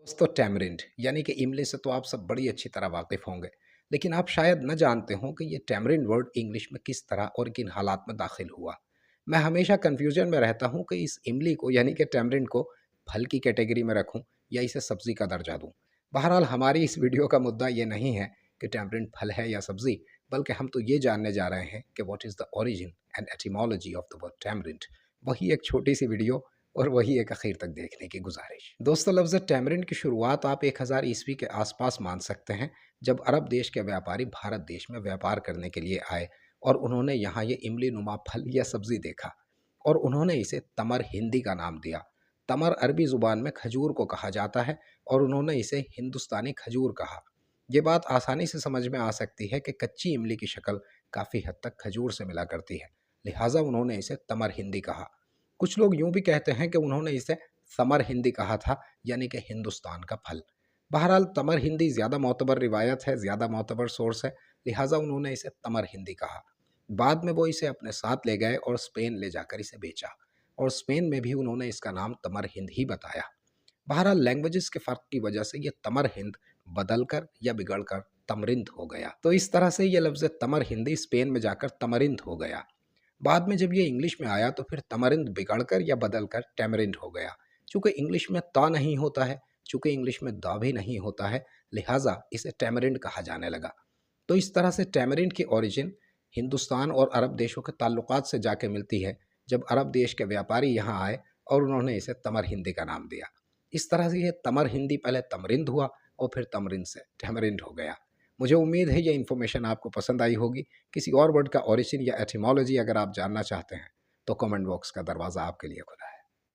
दोस्तों टैमरिंड यानी कि इमली से तो आप सब बड़ी अच्छी तरह वाकिफ़ होंगे, लेकिन आप शायद न जानते हों कि ये टैमरिंड वर्ड इंग्लिश में किस तरह और किन हालात में दाखिल हुआ। मैं हमेशा कन्फ्यूजन में रहता हूँ कि इस इमली को यानी कि टैमरिंड को फल की कैटेगरी में रखूँ या इसे सब्ज़ी का दर्जा दूँ। बहरहाल हमारी इस वीडियो का मुद्दा ये नहीं है कि टैमरिंड फल है या सब्ज़ी, बल्कि हम तो ये जानने जा रहे हैं कि what is the origin and etymology of the word tamarind. वही एक छोटी सी वीडियो और वही एक आखिर तक देखने की गुजारिश। दोस्तों लफ्ज़ टैमरिंड की शुरुआत आप 1000 ईस्वी के आसपास मान सकते हैं, जब अरब देश के व्यापारी भारत देश में व्यापार करने के लिए आए और उन्होंने यहाँ ये इमली नुमा फल या सब्ज़ी देखा और उन्होंने इसे तमर हिंदी का नाम दिया। तमर अरबी ज़ुबान में खजूर को कहा जाता है और उन्होंने इसे हिंदुस्तानी खजूर कहा। ये बात आसानी से समझ में आ सकती है कि कच्ची इमली की शक्ल काफ़ी हद तक खजूर से मिला करती है, लिहाजा उन्होंने इसे तमर हिंदी कहा। कुछ लोग यूं भी कहते हैं कि उन्होंने इसे समर हिंदी कहा था, यानी कि हिंदुस्तान का फल। बहरहाल तमर हिंदी ज़्यादा मोतबर रिवायत है, ज़्यादा मोतबर सोर्स है, लिहाजा उन्होंने इसे तमर हिंदी कहा। बाद में वो इसे अपने साथ ले गए और स्पेन ले जाकर इसे बेचा और स्पेन में भी उन्होंने इसका नाम तमर हिंद ही बताया। बहरहाल लैंग्वेजेस के फ़र्क की वजह से ये तमर हिंद बदल कर या बिगड़ कर तमरिंद हो गया। तो इस तरह से ये लफ्ज़ तमर हिंदी स्पेन में जाकर तमरिंद हो गया। बाद में जब ये इंग्लिश में आया तो फिर तमरिंद बिगड़कर या बदलकर टैमरिंड हो गया। चूँकि इंग्लिश में ता नहीं होता है, चूँकि इंग्लिश में दा भी नहीं होता है, लिहाजा इसे टैमरिंड कहा जाने लगा। तो इस तरह से टैमरिंड की ओरिजिन हिंदुस्तान और अरब देशों के ताल्लुकात से जाके मिलती है, जब अरब देश के व्यापारी यहाँ आए और उन्होंने इसे तमर हिंदी का नाम दिया। इस तरह से ये तमर हिंदी पहले तमरिंद हुआ और फिर तमरिंद से टैमरिंड हो गया। मुझे उम्मीद है ये इन्फॉर्मेशन आपको पसंद आई होगी। किसी और वर्ड का ओरिजिन या एटिमोलॉजी अगर आप जानना चाहते हैं तो कमेंट बॉक्स का दरवाज़ा आपके लिए खुला है।